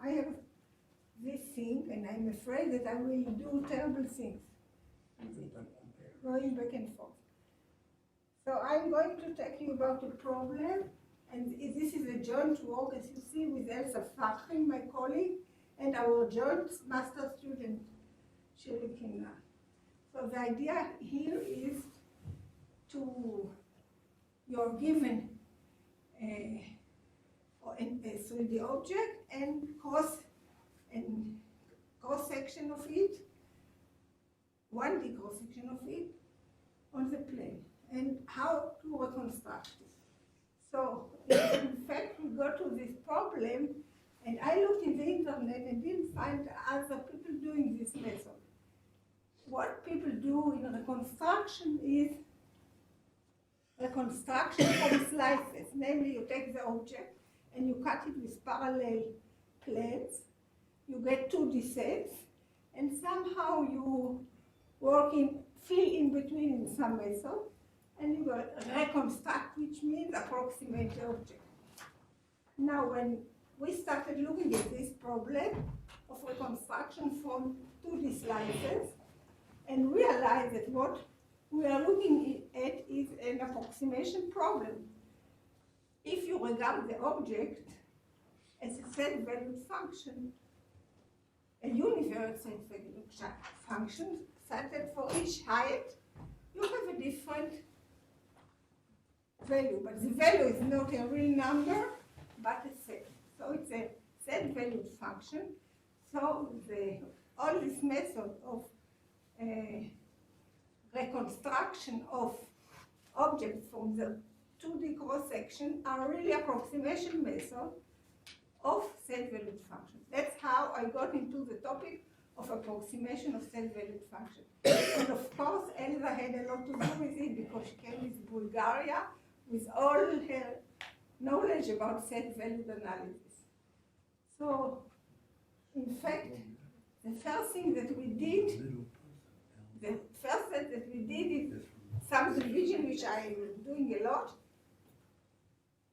I have this thing, and I'm afraid that I will do terrible things with it, going back and forth. So I'm going to take you about a problem, and this is a joint work, as you see, with Elsa Fachim, my colleague, and our joint master student, Shirley Kinna. So the idea here is you're given a 3D object and cross section of it, 1D cross section of it on the plane, and how to reconstruct it. So in fact, we got to this problem, and I looked in the internet and didn't find other people doing this method. What people do in reconstruction is reconstruction from slices. Namely, you take the object and you cut it with parallel planes. You get 2D sets, and somehow you fill in between in some method, and you reconstruct, which means approximate the object. Now, when we started looking at this problem of reconstruction from 2D slices, and realized that what we are looking at is an approximation problem. If you regard the object as a set-valued function, a univariate set-valued function, such that for each height you have a different value, but the value is not a real number, but a set. So it's a set-valued function. So all this method of reconstruction of objects from the 2D cross-section are really approximation method of set-valued functions. That's how I got into the topic of approximation of set-valued functions. And of course, Elsa had a lot to do with it because she came with Bulgaria with all her knowledge about set-valued analysis. So, in fact, the first thing that we did is subdivision, which I am doing a lot,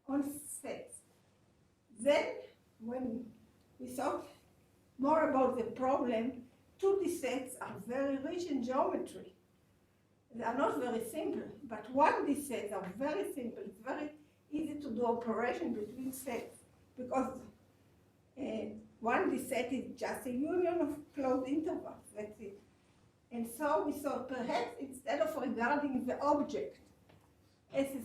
on sets. Then, when we thought more about the problem, 2D sets are very rich in geometry. They are not very simple, but 1D sets are very simple. It's very easy to do operation between sets, because 1D set is just a union of closed intervals, that's it. And so we thought perhaps instead of regarding the object as the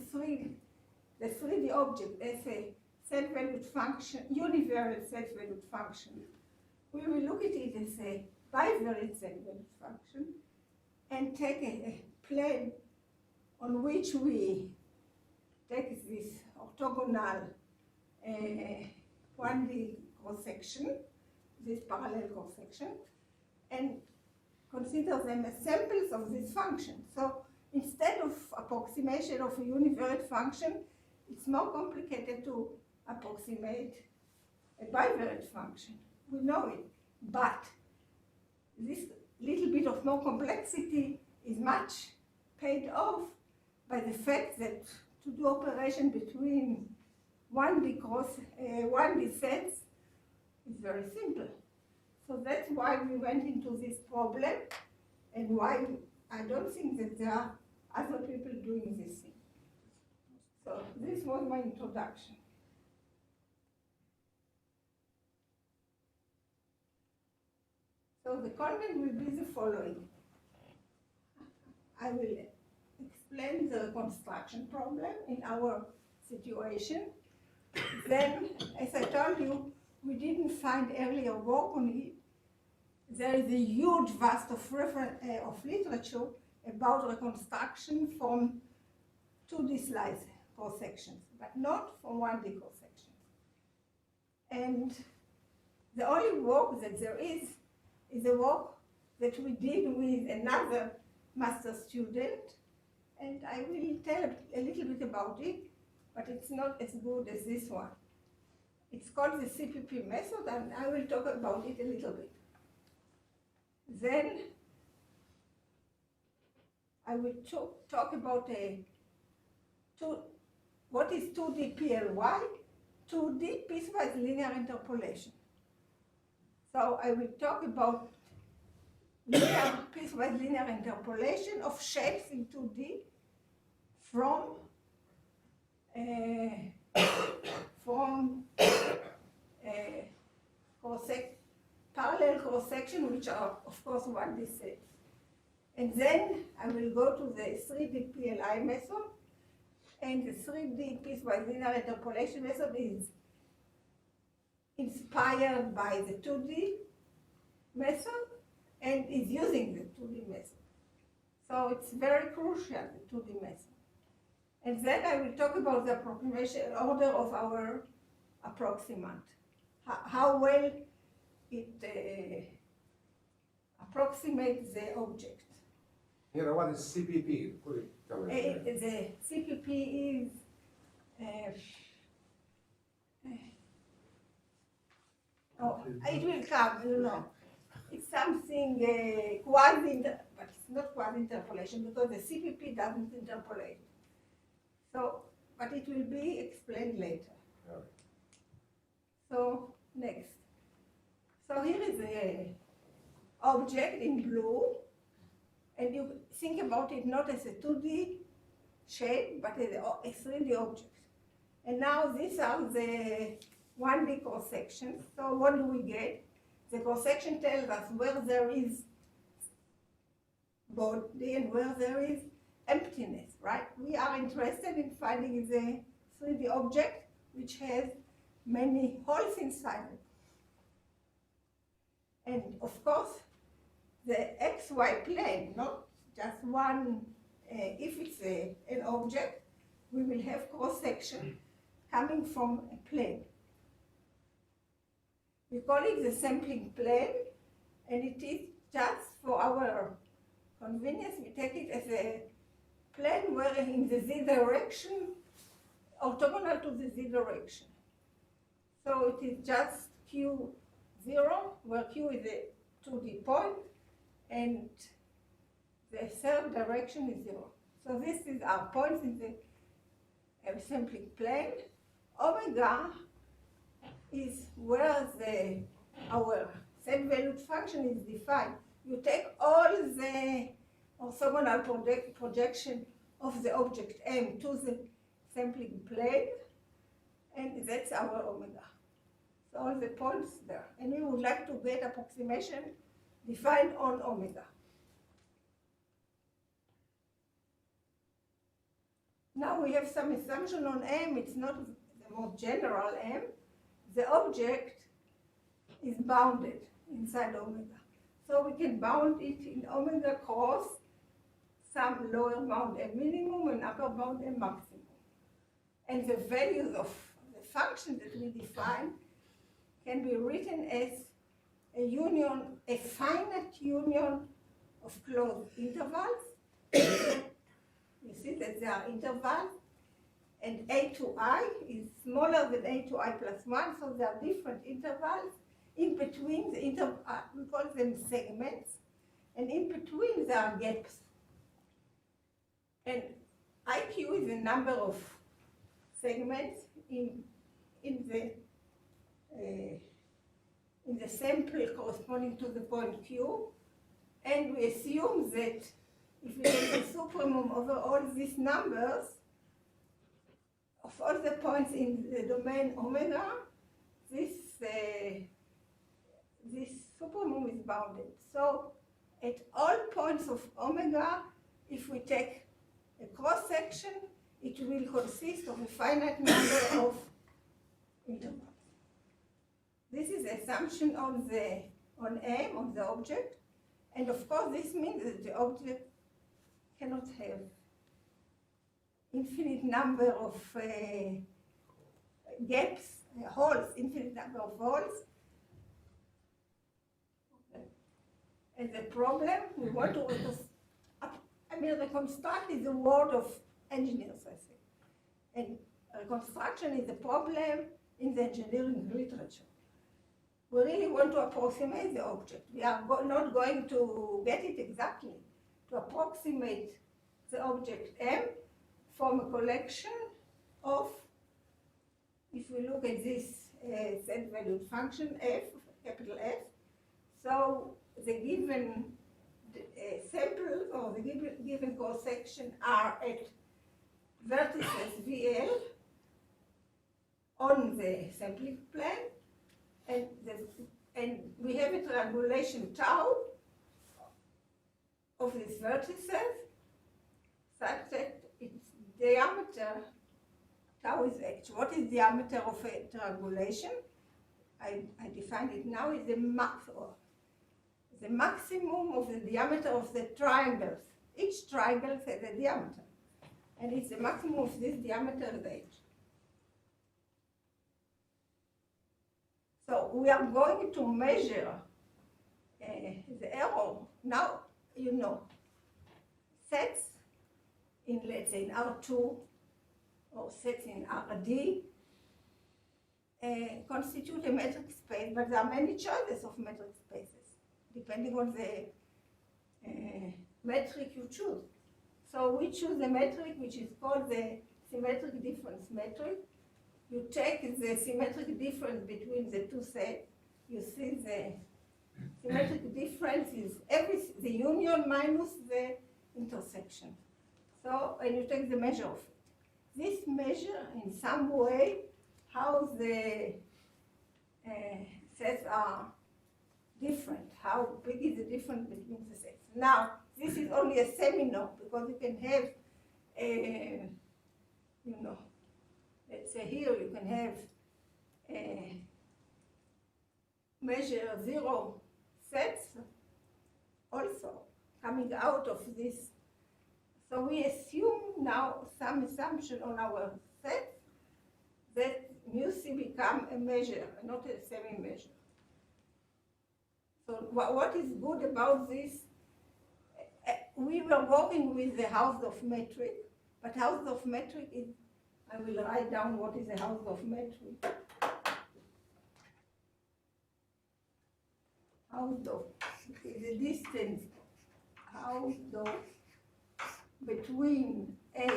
3D object as a set-valued function, univariate set-valued function, we will look at it as a bivariate set-valued function and take a plane on which we take this orthogonal 1D cross-section, this parallel cross-section, and consider them as samples of this function. So instead of approximation of a univariate function, it's more complicated to approximate a bivariate function. We know it, but this little bit of more complexity is much paid off by the fact that to do operation between 1D sets is very simple. So that's why we went into this problem, and why I don't think that there are other people doing this thing. So this was my introduction. So the content will be the following. I will explain the reconstruction problem in our situation. Then, as I told you, we didn't find earlier work on it. There is a huge vast of literature about reconstruction from 2D slice cross-sections, but not from 1D cross-sections. And the only work that there is a work that we did with another master student, and I will tell a little bit about it, but it's not as good as this one. It's called the CPP method, and I will talk about it a little bit. Then I will talk about what is 2D PLY, 2D piecewise linear interpolation. So I will talk about piecewise linear interpolation of shapes in 2D from parallel cross-section, which are, of course, 1D sets. And then I will go to the 3D PLI method, and the 3D piecewise linear interpolation method is inspired by the 2D method and is using the 2D method. So it's very crucial, the 2D method. And then I will talk about the approximation order of our approximant, how well it approximates the object. Here, what is CPP? The CPP is it will come, you know. It's something quasi, but it's not quasi-interpolation because the CPP doesn't interpolate. So, but it will be explained later. All right. So, next. So here is the object in blue, and you think about it not as a 2D shape, but as a 3D object. And now these are the 1D cross sections. So what do we get? The cross section tells us where there is body and where there is emptiness, right? We are interested in finding the 3D object which has many holes inside it. And of course, the XY plane, not just one, if it's an object, we will have cross section coming from a plane. We call it the sampling plane, and it is just for our convenience, we take it as a plane where in the Z direction, orthogonal to the Z direction. So it is just Q0, where Q is a 2D point, and the third direction is 0. So this is our points in the sampling plane. Omega is where our set-valued function is defined. You take all the orthogonal projection of the object M to the sampling plane, and that's our omega. So all the points there. And we would like to get approximation defined on omega. Now we have some assumption on M. It's not the most general M. The object is bounded inside omega. So we can bound it in omega cross some lower bound M minimum and upper bound M maximum. And the values of the function that we define can be written as a union, a finite union of closed intervals. You see that there are intervals, and A to I is smaller than A to I plus 1, so there are different intervals. In between the intervals, we call them segments, and in between there are gaps. And IQ is the number of segments in the sample corresponding to the point Q, and we assume that if we take the supremum over all these numbers of all the points in the domain omega, this supremum is bounded. So at all points of omega, if we take a cross section, it will consist of a finite number of intervals. This is the assumption on M, on the object, and of course this means that the object cannot have infinite number of gaps, holes, infinite number of holes. Okay. And the problem, we want to reconstruct is the word of engineers, I think. And reconstruction is a problem in the engineering literature. We really want to approximate the object. We are not going to get it exactly. To approximate the object M from a collection of, if we look at this set-valued function F, capital F, So the given samples or the given cross-section are at vertices VL on the sampling plane, and we have a triangulation tau of these vertices such that its diameter, tau is h. What is diameter of a triangulation? I define it now is the maximum of the diameter of the triangles. Each triangle has a diameter, and it's the maximum of this diameter is h. So we are going to measure the error. Now, you know, sets in, let's say, in R2 or sets in RD constitute a metric space, but there are many choices of metric spaces, depending on the metric you choose. So we choose a metric which is called the symmetric difference metric. You take the symmetric difference between the two sets. You see the symmetric difference is the union minus the intersection. So, and you take the measure of it. This measure, in some way, how the sets are different, how big is the difference between the sets. Now, this is only a semi-norm, because you can have a, you know, let's say here you can have a measure 0 sets also coming out of this. So we assume now some assumption on our sets that mu c become a measure, not a semi-measure. So what is good about this? We were working with the house of metric, but house of metric is, I will write down what is a house of metric. House of, the distance, house of between A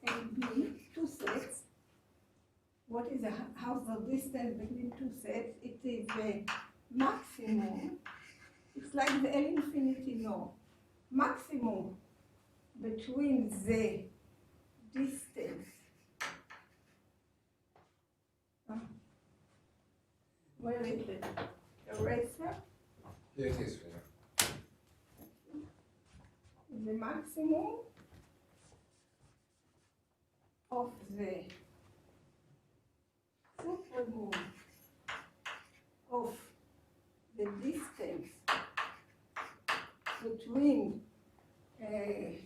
and B, two sets. What is a house of distance between two sets? It is the maximum. It's like the L infinity norm. Maximum between the distance. Where is the eraser? Here it is. The maximum of the supremum of the distance between x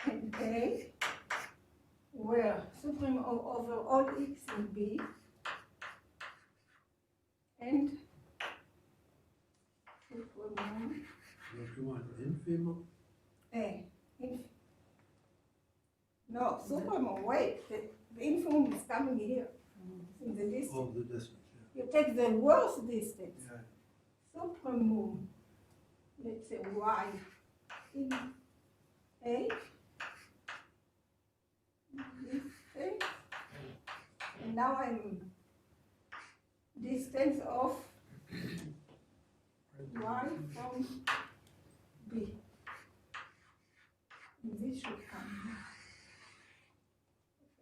and A, where supremum over all x and B, and supremum What you want, infimum? A. No, supremum, wait, the infimum is coming here, in the distance. Oh, the distance, yeah. You take the worst distance. Yeah. Supremum, let's say y in A, distance, and now I'm distance of y from B. And this should come.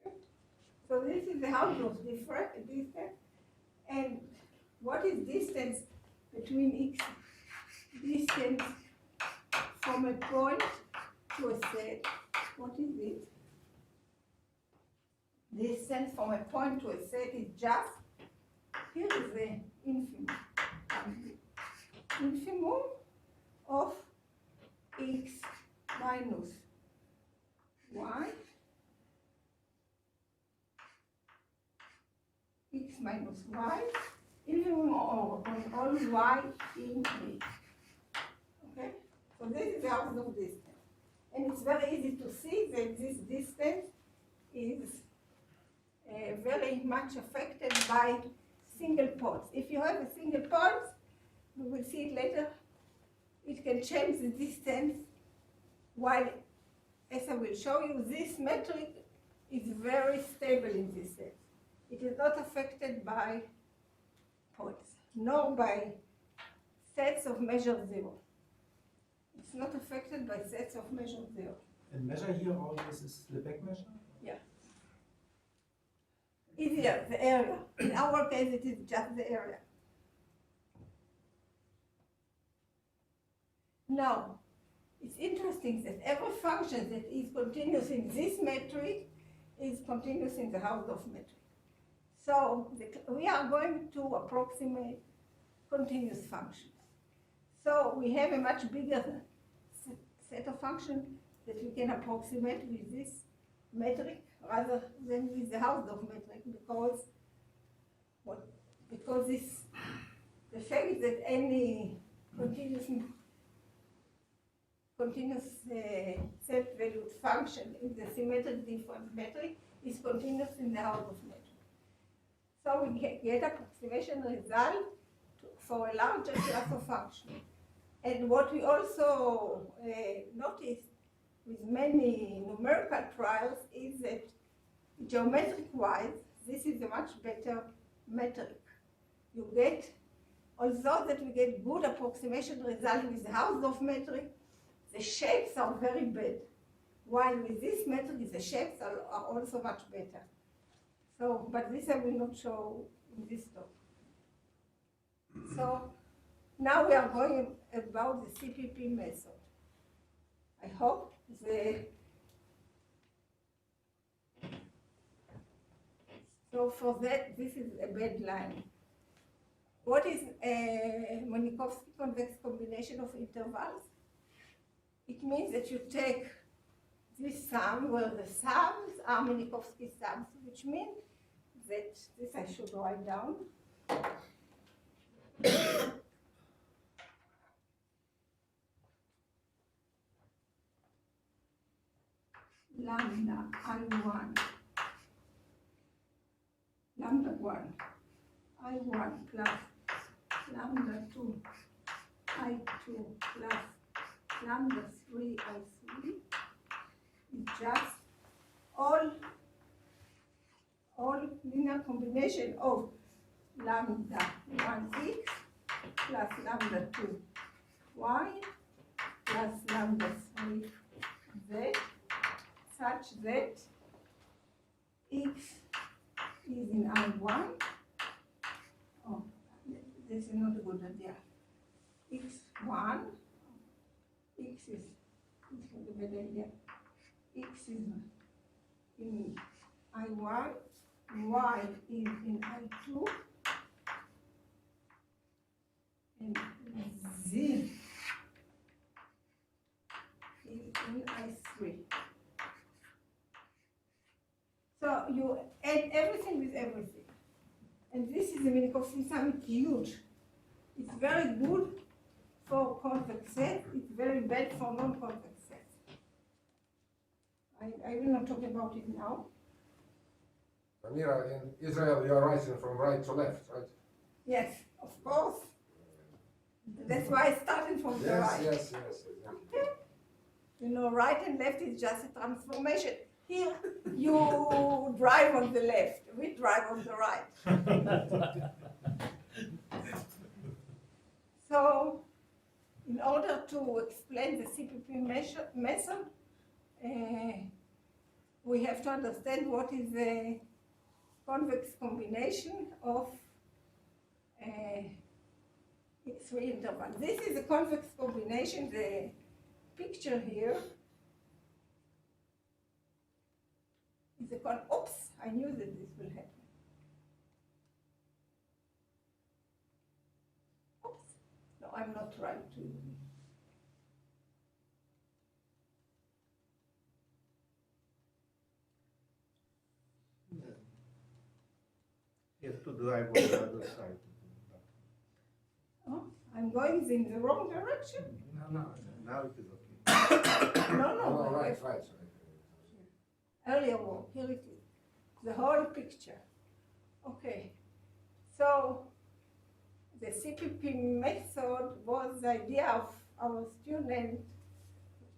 Okay. So this is the house of different distance. And what is distance between x? Distance from a point to a set. What is it? Distance from a point to a set is just, here is the infimum. Infimum of x minus y, x minus y, infimum on all y in B. Okay? So this is the house of distance. And it's very easy to see that this distance is very much affected by single points. If you have a single point, we will see it later, it can change the distance, while, as I will show you, this metric is very stable in this set. It is not affected by points. nor by sets of measure zero. It's not affected by sets of measure zero. And measure here always is the back measure? Easier, the area. In our case, it is just the area. Now, it's interesting that every function that is continuous in this metric is continuous in the Hausdorff metric. So we are going to approximate continuous functions. So we have a much bigger set of functions that we can approximate with this metric rather than with the Hausdorff metric, because the fact that any continuous self-valued function in the symmetric difference metric is continuous in the Hausdorff metric. So we get approximation result for a larger class of functions. And what we also noticed with many numerical trials is that geometric-wise, this is a much better metric. You get, although that we get good approximation result with the Hausdorff metric, the shapes are very bad. While with this metric, the shapes are also much better. So, but this I will not show in this talk. So, now we are going about the CPP method. I hope so for that, this is a bad line. What is a Minkowski convex combination of intervals? It means that you take this sum where the sums are Minkowski sums, which means that this I should write down. Lambda I1, lambda 1, I1 plus lambda 2, I2 plus lambda 3, I3 is just all linear combination of lambda 1x plus lambda 2y plus lambda 3z such that x is in I1. Oh, this is not a good idea. x1, x is not a bad idea. X is in I1, y is in I2, and z is in I3. So you add everything with everything. And this is a Minkowski sum, it's huge. It's very good for convex sets, it's very bad for non-convex sets. I will not talk about it now. Nira, in Israel, you are writing from right to left, right? Yes, of course. That's why I started from the right. Yes, exactly. You know, right and left is just a transformation. Here, you drive on the left, we drive on the right. So, in order to explain the CPP method, we have to understand what is the convex combination of three intervals. This is a convex combination, the picture here. Oops, I knew that this will happen. Oops, no, I'm not trying to. You have to drive on the other side. Oh, I'm going in the wrong direction. No, now it is okay. No, Right. Earlier one, here it is. The whole picture. Okay, so the CPP method was the idea of our student,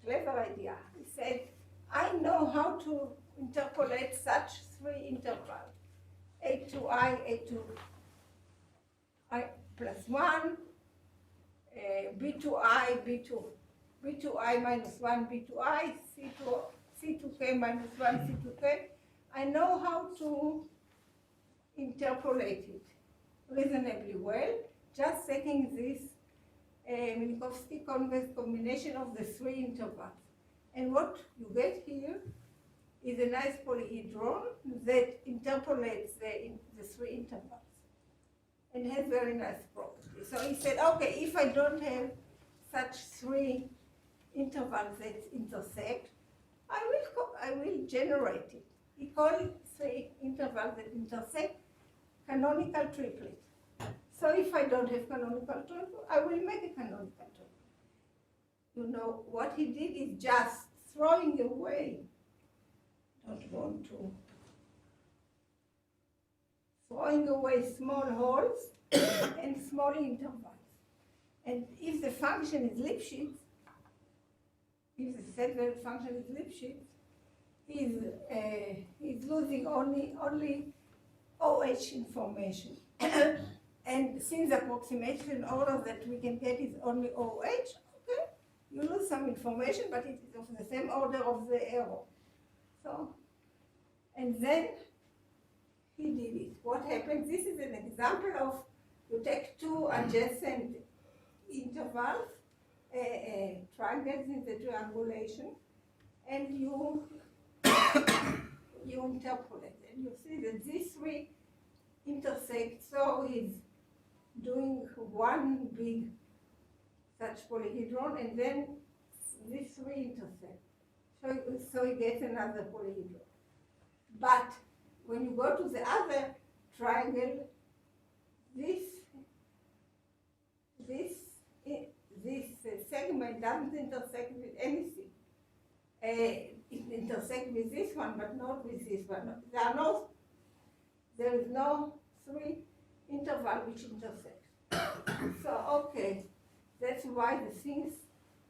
clever idea. He said, I know how to interpolate such three intervals, A to I, A to I, plus 1, b2i, b2i minus 1, b2i, c2k minus 1, c2k. I know how to interpolate it reasonably well, just taking this Minkowski-convex combination of the three intervals. And what you get here is a nice polyhedron that interpolates the three intervals and has very nice properties. So he said, okay, if I don't have such three intervals that intersect, I will generate it. He called three intervals that intersect canonical triplet. So if I don't have canonical triplet, I will make a canonical triplet. You know, what he did is just throwing away, throwing away small holes and small intervals. And if the function is Lipschitz, if the set-valued function is Lipschitz, he's losing only OH information. And since approximation order that we can get is only OH, okay, you lose some information, but it is of the same order of the error. So, and then he did it. What happens? This is an example of you take two adjacent intervals, triangles in the triangulation, and you interpolate. And you see that these three intersect, so he's doing one big such polyhedron, and then these three intersect. So he gets another polyhedron. But when you go to the other triangle, this segment doesn't intersect with anything. It intersects with this one, but not with this one. There is no three interval which intersect. So, okay, that's why the things,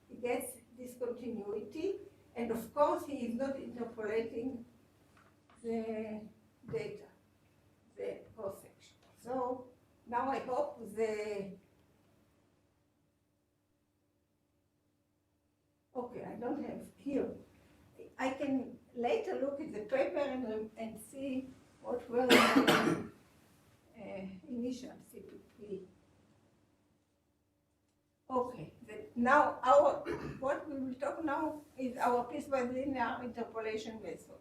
he gets discontinuity, and of course he is not interpolating the data, the cross-section. So, now I hope okay, I don't have here. I can later look at the paper and see what were the initial CPP. Okay, now what we will talk now is our piecewise linear interpolation method.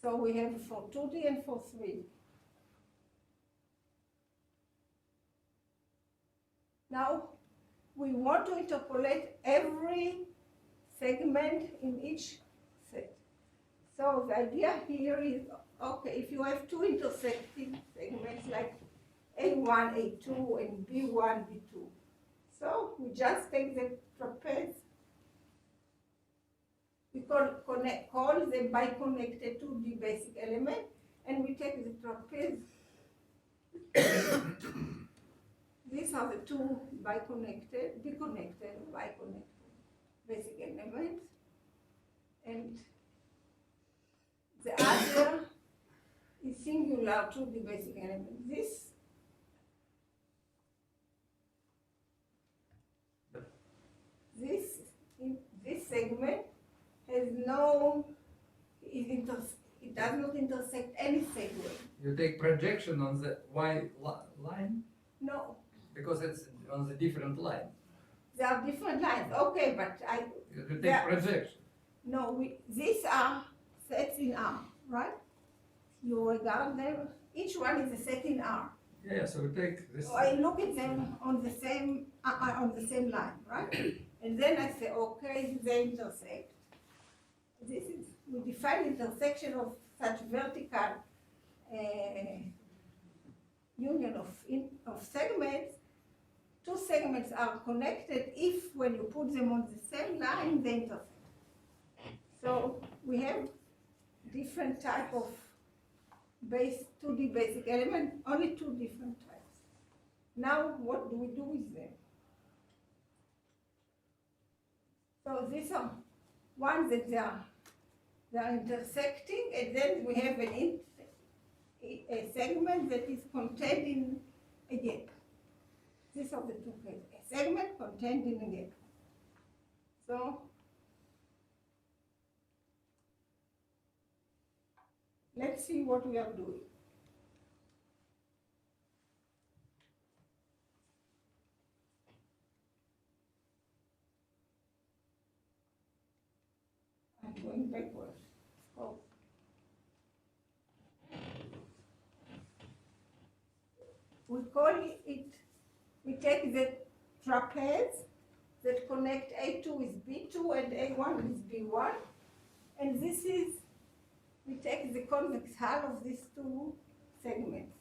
So we have for 2D and for 3D. Now we want to interpolate every segment in each set. So the idea here is, okay, if you have two intersecting segments like A1, A2, and B1, B2. So we just take the trapeze, we call them biconnected to the basic element, and we take the trapeze. These are the two biconnected basic elements, and the other is singular to the basic element. This segment has it does not intersect any segment. You take projection on the Y line? No, Because it's on the different line. there are different lines. Okay, but You take projection. no, these are sets in R, right? You regard them, each one is a set in R. Yeah, so we take this. So I look at them on the same line, right? And then I say, okay, they intersect. We define intersection of such vertical union of segments. Two segments are connected if, when you put them on the same line, they intersect. So we have different type of 2D basic element, only two different types. Now, what do we do with them? So these are ones that they are intersecting, and then we have a segment that is contained in a gap. These are the two cases. A segment contained in a gap. So let's see what we are doing. I'm going backwards. Oh. We call it, we take the trapeze that connect A2 with B2 and A1 with B1, and this is, we take the convex hull of these two segments.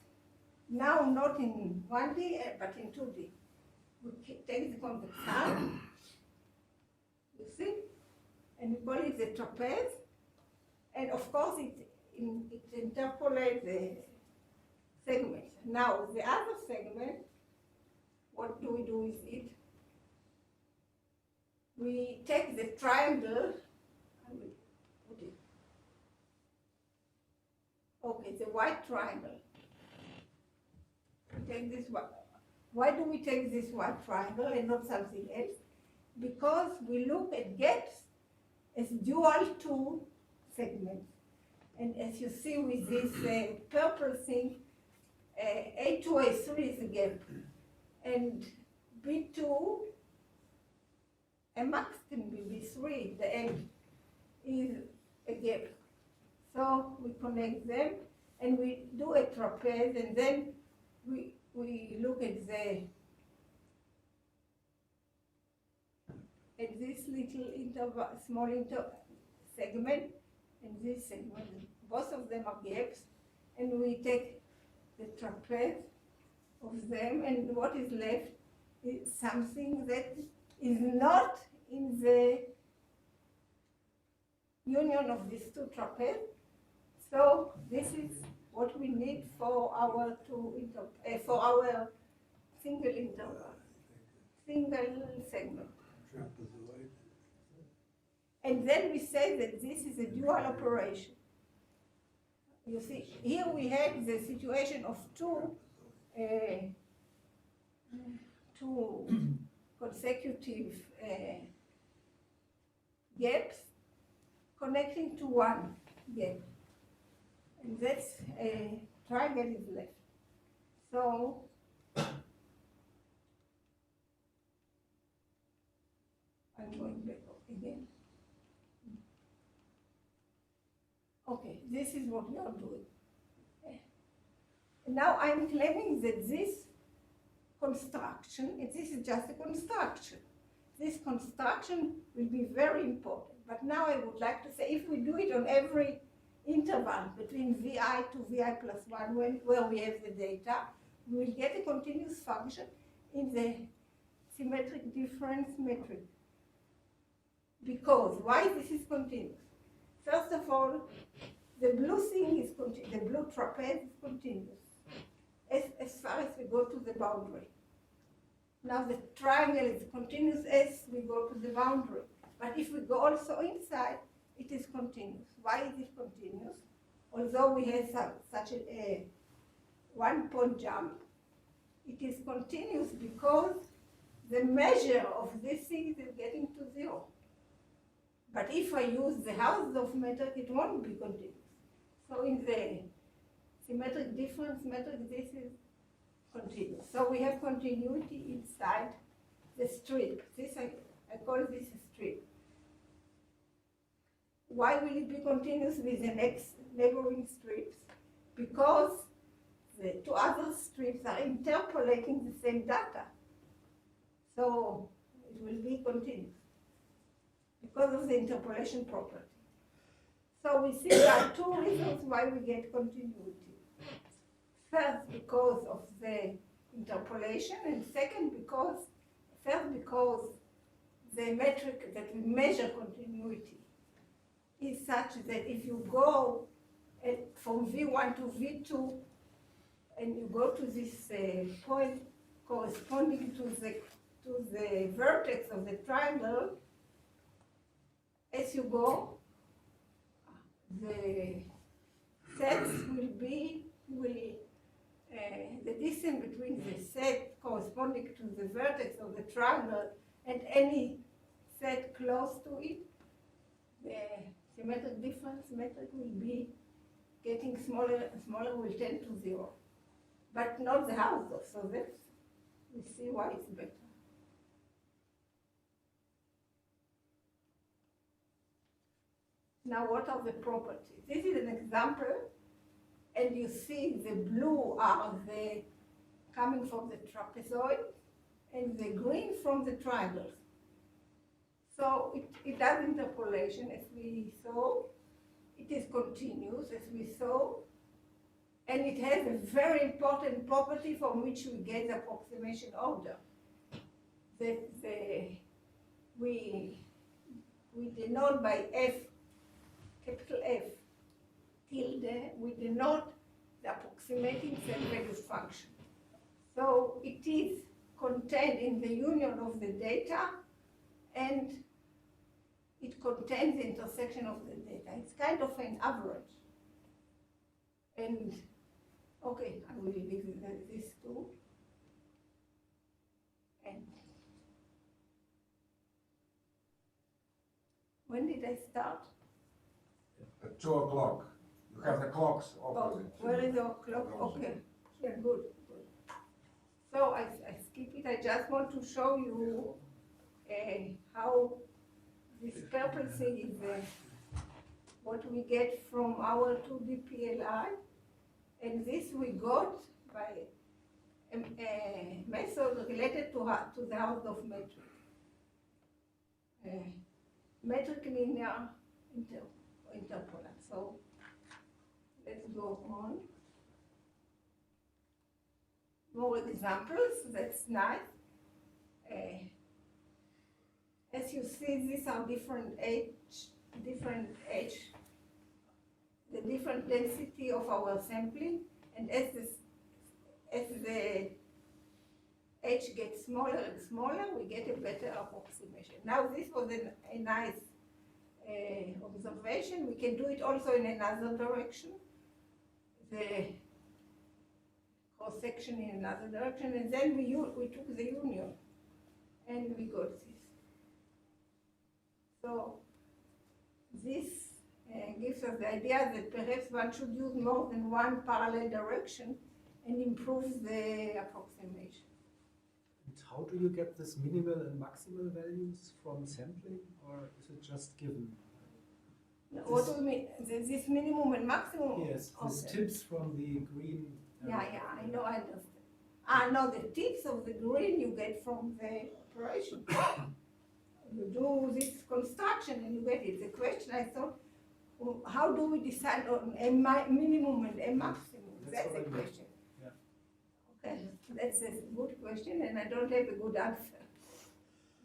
Now not in 1D, but in 2D. We take the convex hull, you see, and we call it the trapeze, and of course it interpolates the segments. Now the other segment, what do we do with it? We take the triangle, I will put it, okay, the white triangle. We take this one. Why do we take this white triangle and not something else? Because we look at gaps as dual to segments. And as you see with this purple thing, A2, A3 is a gap. And B2, a max can be B3, the end is a gap. So we connect them and we do a trapeze, and then we look at this little small segment and this segment. Both of them are gaps, and we take the trapeze of them, and what is left is something that is not in the union of these two trapezes. So this is what we need for our single segment. And then we say that this is a dual operation. You see, here we had the situation of two consecutive gaps connecting to one gap. And that's a triangle is left. So I'm going back again. Okay, this is what we are doing. Now I'm claiming that this construction, this is just a construction. This construction will be very important. But now I would like to say, if we do it on every interval between Vi to Vi plus 1, where we have the data, we will get a continuous function in the symmetric difference metric. Because, why this is continuous? First of all, the blue thing is continuous, the blue trapeze is continuous, as far as we go to the boundary. Now the triangle is continuous as we go to the boundary. But if we go also inside, it is continuous. Why is it continuous? Although we have such a one-point jump, it is continuous because the measure of this thing is getting to 0. But if I use the Hausdorff metric, it won't be continuous. So in the symmetric difference metric, this is continuous. So we have continuity inside the strip. This I call this a strip. Why will it be continuous with the next neighboring strips? Because the two other strips are interpolating the same data. So it will be continuous because of the interpolation property. So we see there are two reasons why we get continuity. First, because of the interpolation, and second, because the metric that we measure continuity is such that if you go from V1 to V2 and you go to this point corresponding to the vertex of the triangle, as you go, the sets will be, the distance between the set corresponding to the vertex of the triangle and any set close to it, the symmetric difference metric will be getting smaller and smaller, will tend to 0. But not the Hausdorff, so that's, we see why it's better. Now, what are the properties? This is an example, and you see the blue are the coming from the trapezoid, and the green from the triangles. So it does interpolation, as we saw. It is continuous, as we saw, and it has a very important property from which we get the approximation order. We denote by F, capital F, tilde, we denote the approximating self-values function. So it is contained in the union of the data, and it contains the intersection of the data. It's kind of an average. And, okay, I will leave this too. And when did I start? At 2 o'clock. You have the clocks Oh, opposite. where is the clock? Okay, yeah, good. So I skip it. I just want to show you how this purple thing is what we get from our 2D PLI. And this we got by a method related to the Hausdorff metric. Metric linear interpolant. So let's go on. More examples, that's nice. As you see, these are different the different density of our sampling, and as the H gets smaller and smaller, we get a better approximation. Now this was a nice observation. We can do it also in another direction. The cross-section in another direction, and then we took the union, and we got this. So this gives us the idea that perhaps one should use more than one parallel direction and improves the approximation. And how do you get this minimal and maximal values from sampling, or is it just given? What do you mean? This minimum and maximum? Yes, these Okay. tips from the green. Yeah, I know, I understand. No, the tips of the green you get from the operation. You do this construction and you get it. The question I thought, well, how do we decide on a minimum and a maximum? That's what the I meant. question. Yeah. Okay, that's a good question, and I don't have a good answer.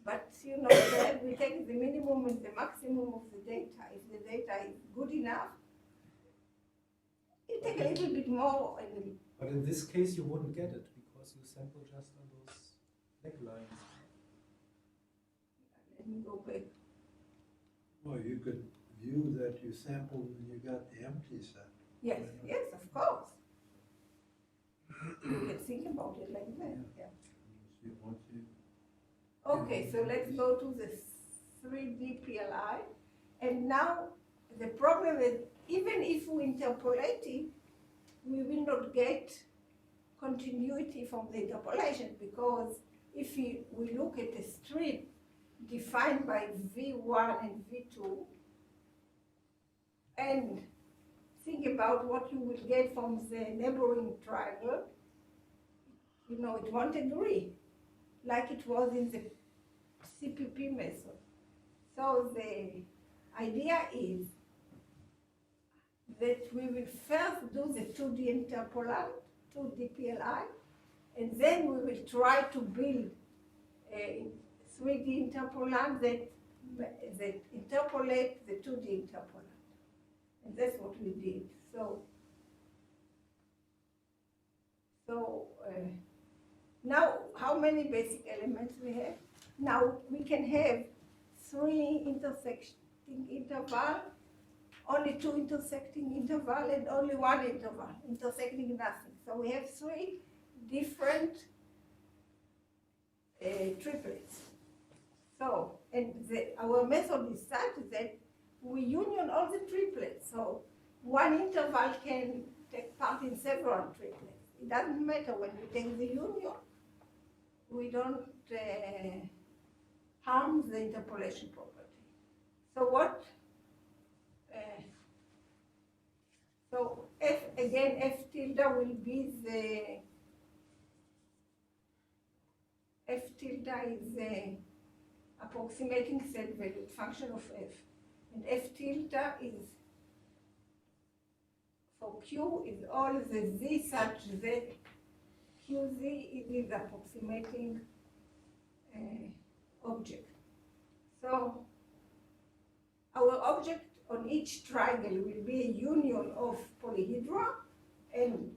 But you know, that we take the minimum and the maximum of the data. If the data is good enough, you take a little bit more. But in this case, you wouldn't get it because you sample just on those necklines. Let me go back. Well, you could view that you sampled when you got the empty set. Yes, yes, of course. You can think about it like that. Yeah. You want to. Okay, so let's go to the 3D PLI. And now the problem is, even if we interpolate it, we will not get continuity from the interpolation, because if we look at a strip defined by V1 and V2, and think about what you will get from the neighboring triangle, you know, it won't agree, like it was in the CPP method. So the idea is that we will first do the 2D interpolant, 2D PLI, and then we will try to build a 3D interpolant that interpolate the 2D interpolant. And that's what we did. So now, how many basic elements we have? Now we can have 3 intersecting interval, only 2 intersecting interval, and only 1 interval intersecting nothing. So we have 3 different triplets. So, and our method is such that we union all the triplets. So one interval can take part in several triplets. It doesn't matter when we take the union. We don't harm the interpolation property. So what? So F again, F tilde will be the F tilde is the approximating set valued function of F, and F tilde is for Q is all the Z such that QZ is the approximating object. So our object on each triangle will be a union of polyhedra, and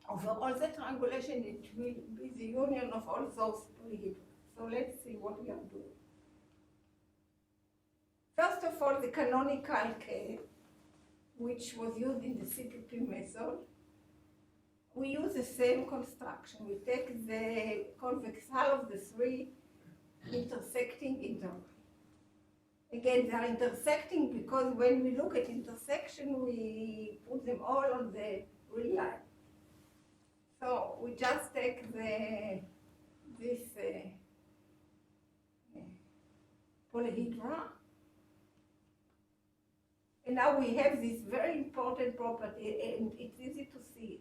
over all the triangulation it will be the union of all those polyhedra. So let's see what we are doing. First of all, the canonical case, which was used in the CPP method, we use the same construction. We take the convex hull of the three intersecting intervals. Again, they are intersecting because when we look at intersection, we put them all on the real line. So we just take this polyhedra, and now we have this very important property, and it's easy to see,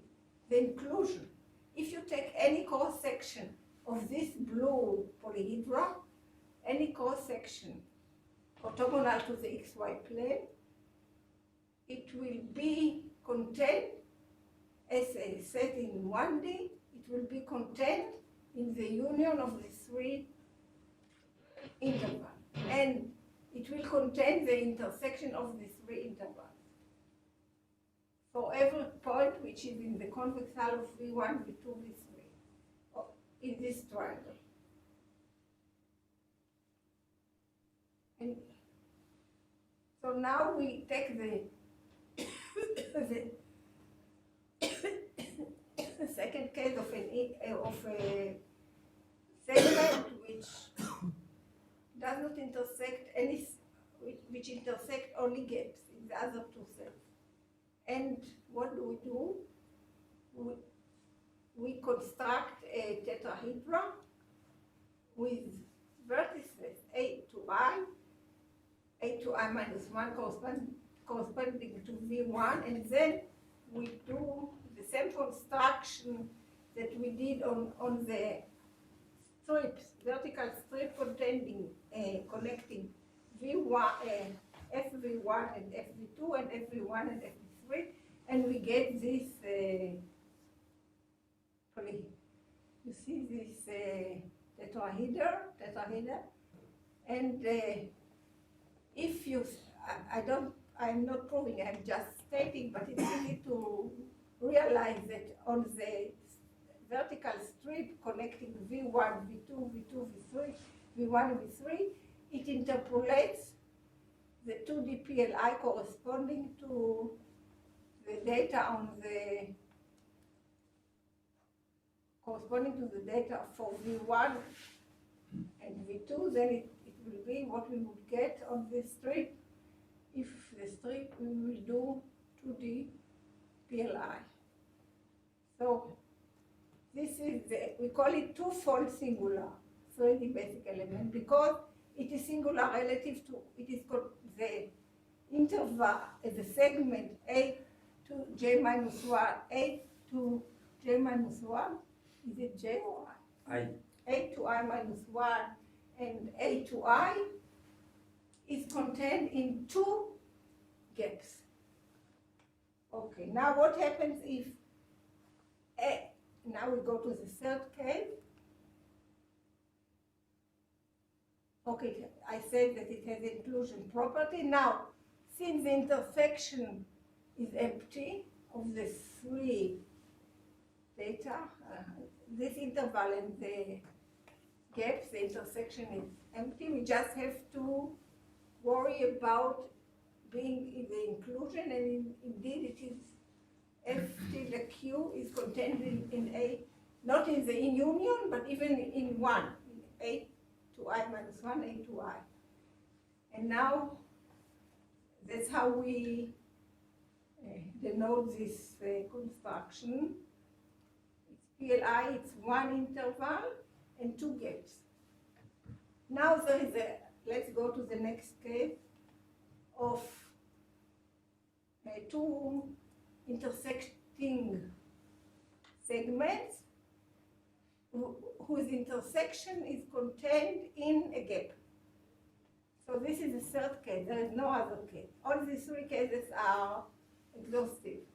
the inclusion. If you take any cross section of this blue polyhedra, any cross section orthogonal to the XY plane, it will be contained as a set in 1D, it will be contained in the union of the three intervals. And it will contain the intersection of the three intervals. For every point which is in the convex hull of V1, V2, V3 in this triangle. And so now we take the second case of a segment which does not intersect any, which intersect only gaps in the other two sets. And what do? We construct a tetrahedra with vertices A to I minus 1 corresponding to V1, and then we do the same construction that we did on the strips, vertical strip containing, connecting V1, FV1 and FV2 and FV1 and FV3, and we get this, you see this tetrahedra, and if you, I'm not proving, I'm just stating, but it's easy to realize that on the vertical strip connecting V1, V2, V2, V3, V1, V3, it interpolates the 2D PLI corresponding to the data on the, corresponding to the data for V1 and V2, then it will be what we would get on this strip. If the strip, we will do 2D PLI. So this is we call it two-fold singular 3D basic element because it is singular relative to, it is called the interval, the segment A to J minus 1, A to J minus 1, is it J or I? A to I minus 1 and A to I is contained in two gaps. Okay, now what happens if A, now we go to the third case. Okay, I said that it has inclusion property. Now, since the intersection is empty of the three data, this interval and the gaps, the intersection is empty, we just have to worry about being in the inclusion, and indeed it is F tilde Q is contained in A not in the in union, but even in one, a to I minus 1, a to I. And now that's how we denote this construction. It's PLI, it's one interval and two gaps. Now there is a, let's go to the next case of two intersecting segments whose intersection is contained in a gap. So this is the third case. There is no other case. All these three cases are exhaustive.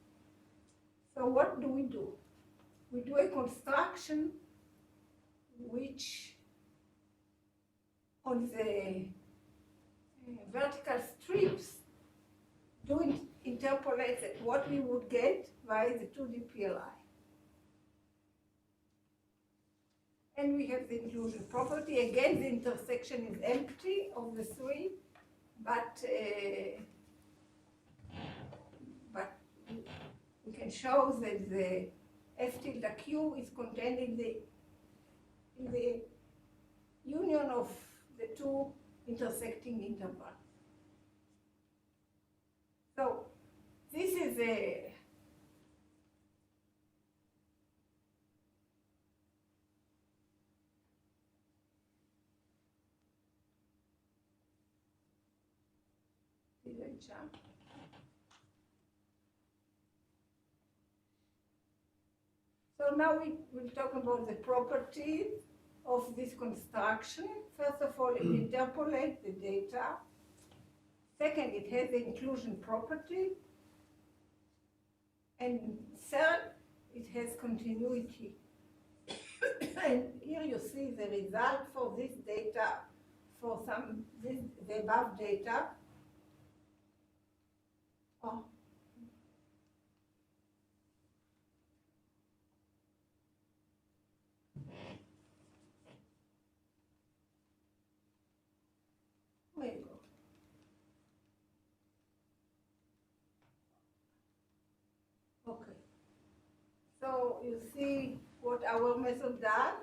So what do? We do a construction which on the vertical strips do interpolate what we would get by the 2D PLI. And we have the inclusion property. Again, the intersection is empty of the three, but we can show that the F tilde Q is contained in the union of the two intersecting intervals. So this is a jump. So now we will talk about the properties of this construction. First of all, it interpolates the data. Second, it has the inclusion property. And third, it has continuity. And here you see the result for this data, for the above data. Oh. There you go. Okay. So you see what our method does.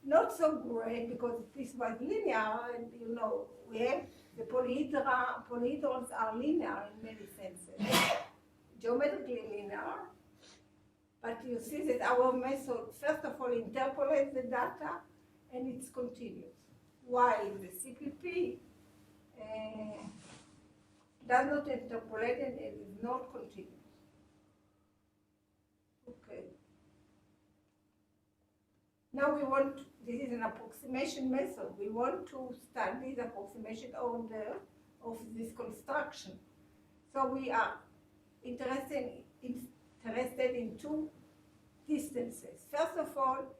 Not so great because piecewise linear, and you know, we have the polyhedrons are linear in many senses, geometrically linear. But you see that our method, first of all, interpolates the data and it's continuous, while the CPP does not interpolate and it is not continuous. Okay. Now we want, this is an approximation method. We want to study the approximation order of this construction. So we are interested in two distances. First of all,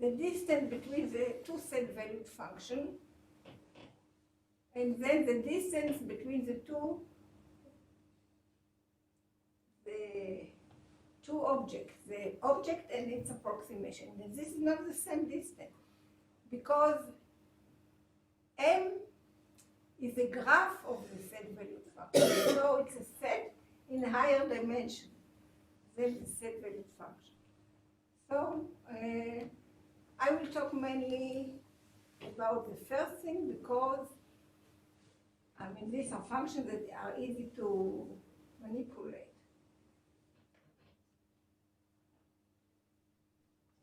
the distance between the two set-valued functions, and then the distance between the two objects, the object and its approximation. And this is not the same distance because M is a graph of the set-valued function. So it's a set in a higher dimension than the set-valued function. So I will talk mainly about the first thing because I mean these are functions that are easy to manipulate.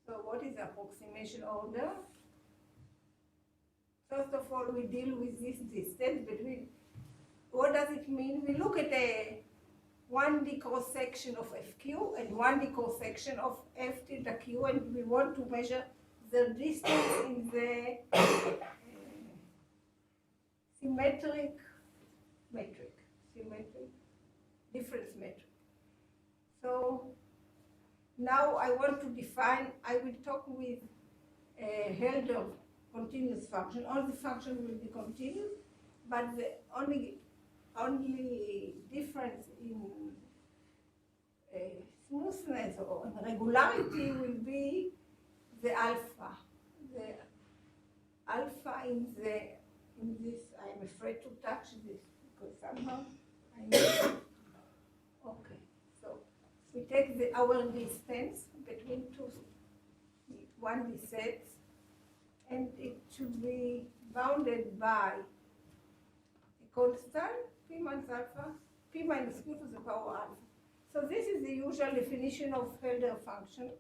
So what is the approximation order? First of all, we deal with this distance between, what does it mean? We look at a 1D cross-section of FQ and 1D cross-section of F tilde Q, and we want to measure the distance in the symmetric metric, difference metric. So now I want to define, I will talk with Helder continuous function. All the functions will be continuous, but the only difference in smoothness or regularity will be the alpha. The alpha in this, I'm afraid to touch this because somehow I know. Okay, so we take our distance between two 1D sets, and it should be bounded by a constant, p minus alpha, p minus q to the power alpha. So this is the usual definition of Helder function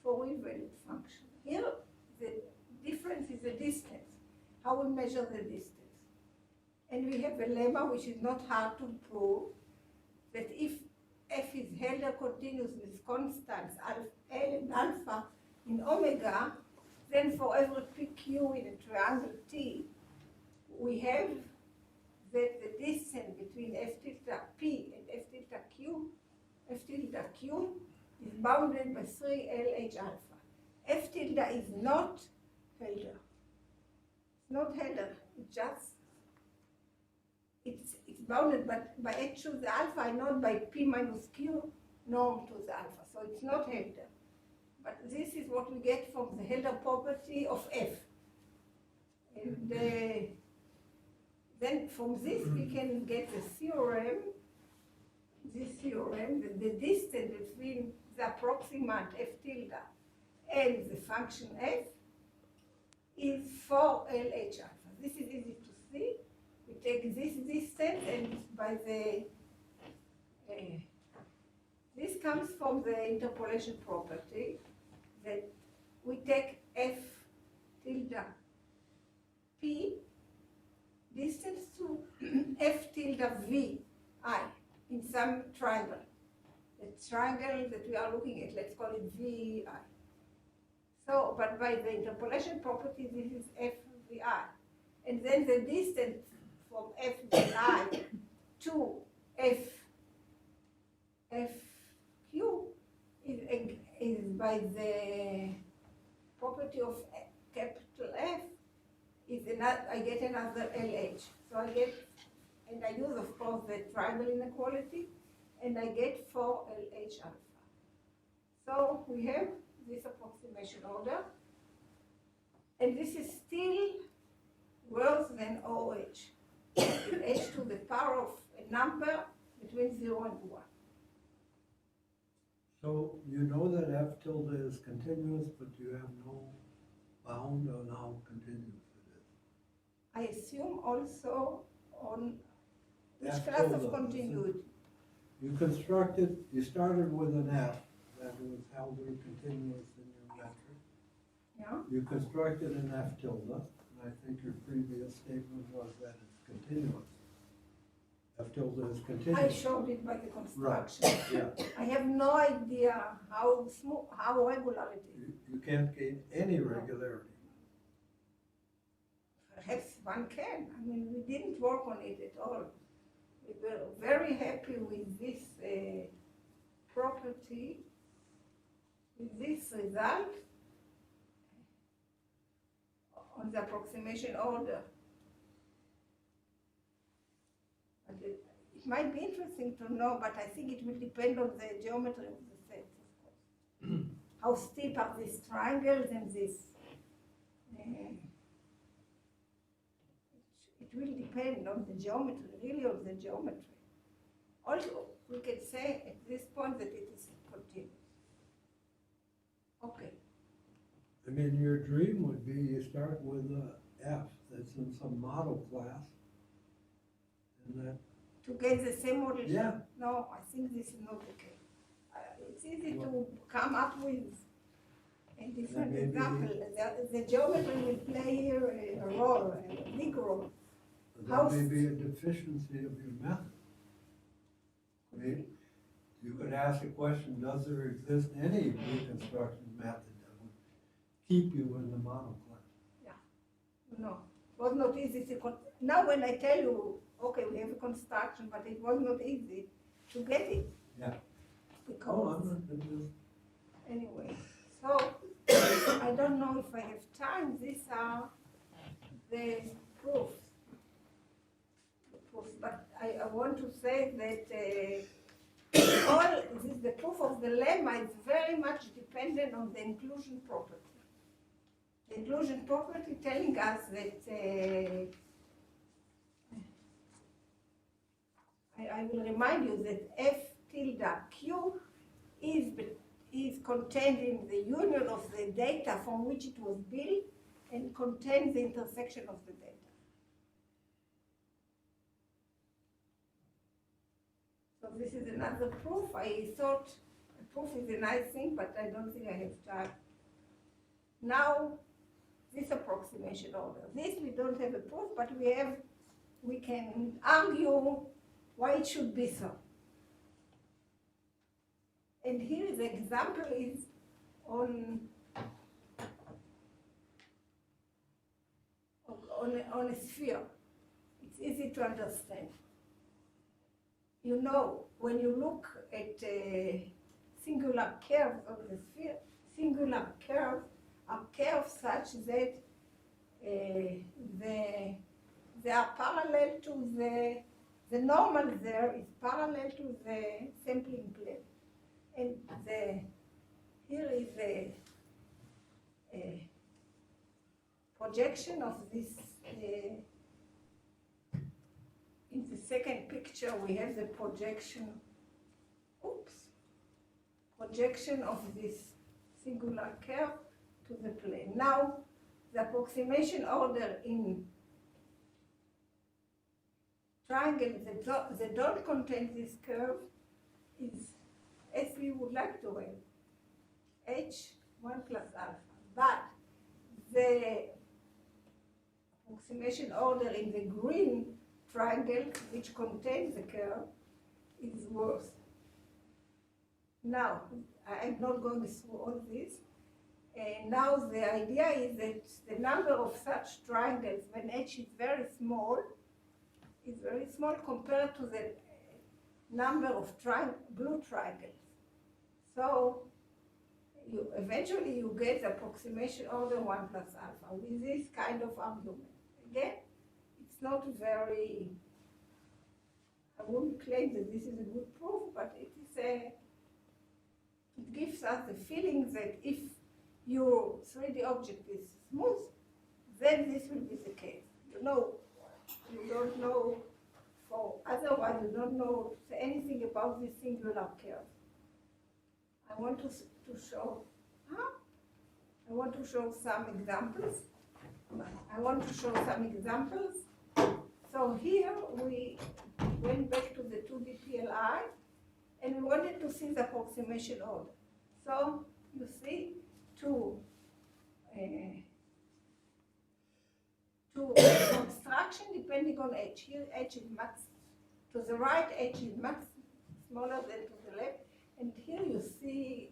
for real-valued function. Here, the difference is the distance, how we measure the distance. And we have a lemma which is not hard to prove, that if f is Helder continuous with constants L and alpha in omega, then for every pq in a triangle T, we have that the distance between f tilde p and f tilde q is bounded by 3 LH alpha. F tilde is not Helder. It's not Helder. It's bounded by h to the alpha and not by p minus q norm to the alpha. So it's not Helder. But this is what we get from the Helder property of f. And then from this we can get the theorem, that the distance between the approximant f tilde and the function f is 4 LH alpha. This is easy to see. We take this distance and by the, this comes from the interpolation property, that we take f tilde p distance to f tilde v I in some triangle. The triangle that we are looking at, let's call it vi. So, but by the interpolation property, this is fvi. And then the distance from fvi to fq is by the property of capital F, is another, I get another LH. So I get, and I use, of course, the triangle inequality, and I get 4 LH alpha. So we have this approximation order, and this is still worse than OH. H to the power of a number between 0 and 1. So you know that f tilde is continuous, but you have no bound on how continuous it is. I assume also on which F class tilde, of continuity. You started with an f that was held to be continuous in your metric. Yeah? You constructed an f tilde, and I think your previous statement was that it's continuous. F tilde is I continuous. showed it by the construction. Yeah, I have no idea how smooth, how regular it is. you can't gain any regularity. Perhaps one can. I mean, we didn't work on it at all. We were very happy with this property, with this result on the approximation order. But it might be interesting to know, but I think it will depend on the geometry of the set, of course. How steep are these triangles and this? It will depend on the geometry, really on the geometry. Also, we can say at this point that it is continuous. Okay. I mean, your dream would be you start with a f that's in some model class, and that, To get the same model? Yeah. No, I think this is not the case. It's easy to come up with a different maybe- example. The geometry will play here a role, a big role. that may be a deficiency of your method. I mean, you could ask a question, does there exist any reconstruction method that would keep you in the model class? No, it was not easy to now when I tell you, okay, we have a construction, but it was not easy to get it. Yeah. Oh, Because, I'm not, it was- anyway, so I don't know if I have time. These are the proofs. But I want to say that the proof of the lemma is very much dependent on the inclusion property. The inclusion property telling us that I will remind you that f tilde q is contained in the union of the data from which it was built and contains the intersection of the data. So this is another proof. I thought a proof is a nice thing, but I don't think I have time. Now, this approximation order. This we don't have a proof, but we can argue why it should be so. And here the example is on a sphere. It's easy to understand. You know, when you look at singular curves on the sphere, singular curves are curves such that they are parallel to the normal there is parallel to the sampling plane. And here is a projection of this. In the second picture, we have the projection. Projection of this singular curve to the plane. Now, the approximation order in triangles that don't contain this curve is as we would like to have, h1 plus alpha. But the approximation order in the green triangle, which contains the curve, is worse. Now, I'm not going through all this. Now the idea is that the number of such triangles when h is very small compared to the number of blue triangles. So eventually you get the approximation order 1 plus alpha with this kind of argument. Again, it's not very, I wouldn't claim that this is a good proof, but it gives us the feeling that if your 3D object is smooth, then this will be the case. You don't know, otherwise you don't know anything about this singular curve. I want to show some examples. So here we went back to the 2D PLI and we wanted to see the approximation order. So you see two construction depending on h. Here h is much to the right, h is much smaller than to the left, and here you see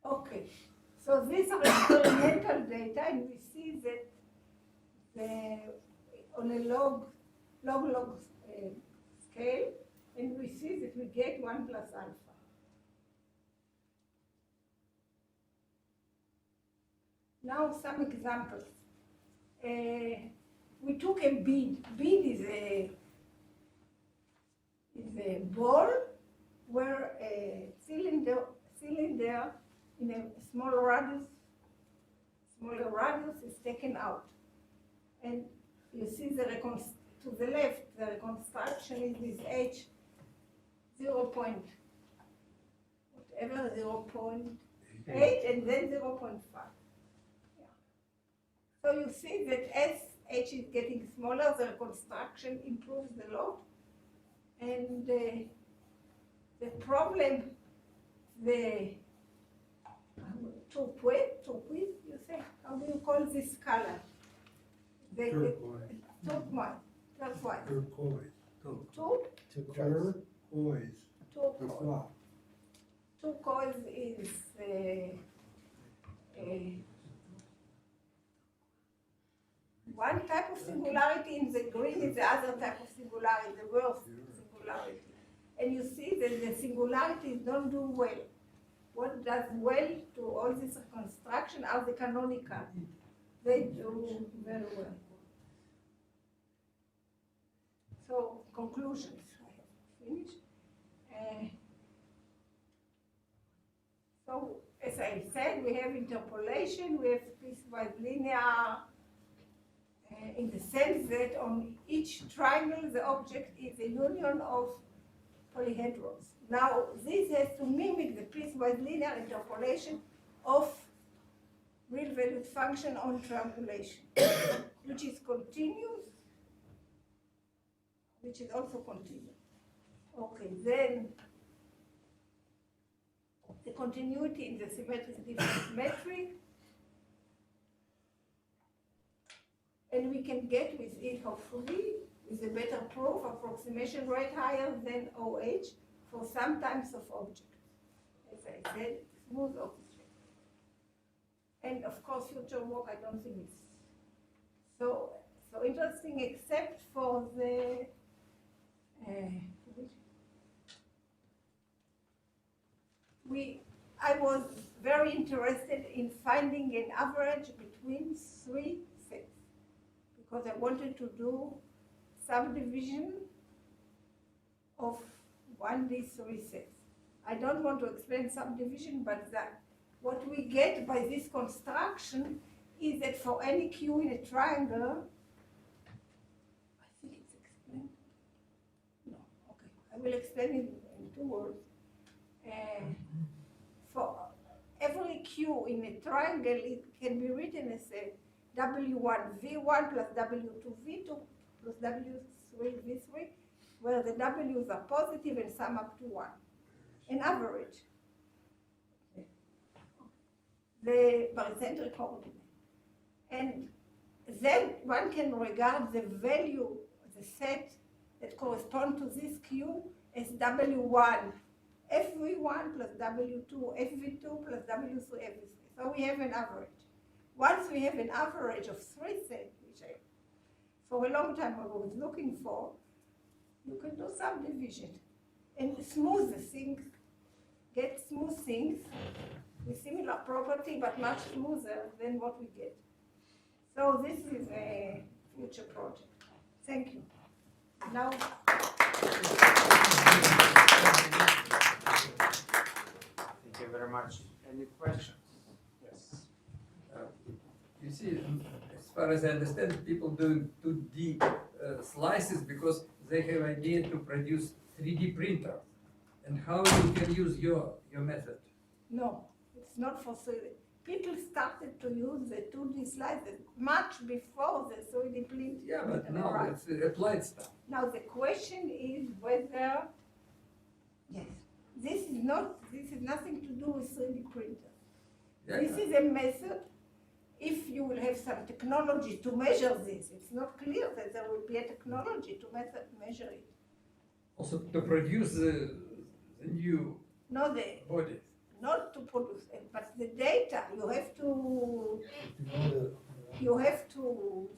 okay, so these are experimental data, and we see that on a log scale, and we see that we get 1 plus alpha. Now some examples. We took a bead. Bead is a ball where a cylinder in a smaller radius is taken out. And you see to the left, the reconstruction is this h 0.8 and then 0.5. Yeah. So you see that as h is getting smaller, the reconstruction improves a lot. And the problem, the turquoise, you say? How do you call this color? Turquoise. Turquoise. Turquoise. Turquoise. Turquoise. Turquoise is one type of singularity in the green is the other type of singularity, the worst singularity. the singularities don't do well. What does well to all this reconstruction are the canonical. They do very well. So, conclusions. I have finished. So, as I said, we have interpolation, we have piecewise linear, in the sense that on each triangle, the object is a union of polyhedrons. Now, this has to mimic the piecewise linear interpolation of real-valued function on triangulation, which is continuous, which is also continuous. Okay, then the continuity in the symmetric difference metric, and we can get with it, hopefully, with a better proof, approximation rate higher than OH for some types of objects. As I said, smooth objects. And of course, future work, I don't think it's so interesting, except for the I was very interested in finding an average between three sets because I wanted to do subdivision of 1D three sets. I don't want to explain subdivision, but that what we get by this construction is that for any Q in a triangle, I think it's explained. No, okay, I will explain it in 2 words. For every Q in a triangle, it can be written as a W1 V1 plus W2 V2 plus W3 V3, where the W's are positive and sum up to 1. An average. The barycentric coordinate. And then one can regard the value, the set that correspond to this Q as W1, FV1 plus W2, FV2 plus W3, FV3. So we have an average. Once we have an average of 3 sets, which I, for a long time I was looking for, you can do subdivision and smooth the things, get smooth things with similar property, but much smoother than what we get. So this is a future project. Thank you. Now. Thank you very much. Any questions? Yes. You see, as far as I understand, people doing 2D slices because they have idea to produce 3D printer. And how you can use your method? No, it's not for 3D. People started to use the 2D slices much before the 3D print. Yeah, but now it's applied stuff. Now the question is whether, yes, this is nothing to do with 3D printer. Yeah, This is a method. If you will have some technology to measure this, it's not clear that there will be a technology to measure it. Also to produce the new No, bodies. not to produce it, but the data you have to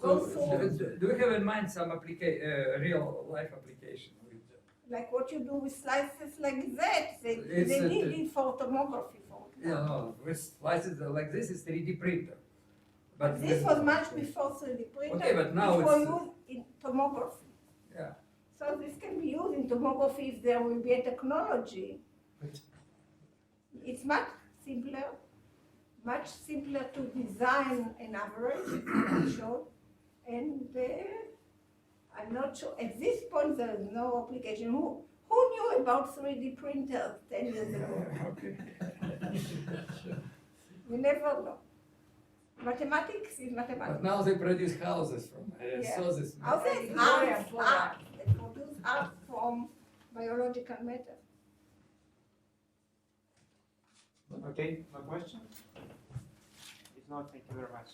go through, Do you have in mind some real life application? like what you do with slices like that. They It's need it for tomography. No, with slices like this is 3D printer. But This was much before 3D printer. Okay, but now it was it's- used in tomography. Yeah. So this can be used in tomography if there will be a technology. It's much simpler to design an average, as I showed, and I'm not sure, at this point there is no application. Who knew about 3D printers 10 years ago? Okay. We never know. Mathematics is But mathematics. now they produce houses from. I saw this. Houses art. They produce art from biological matter. Okay, no questions? If not, thank you very much.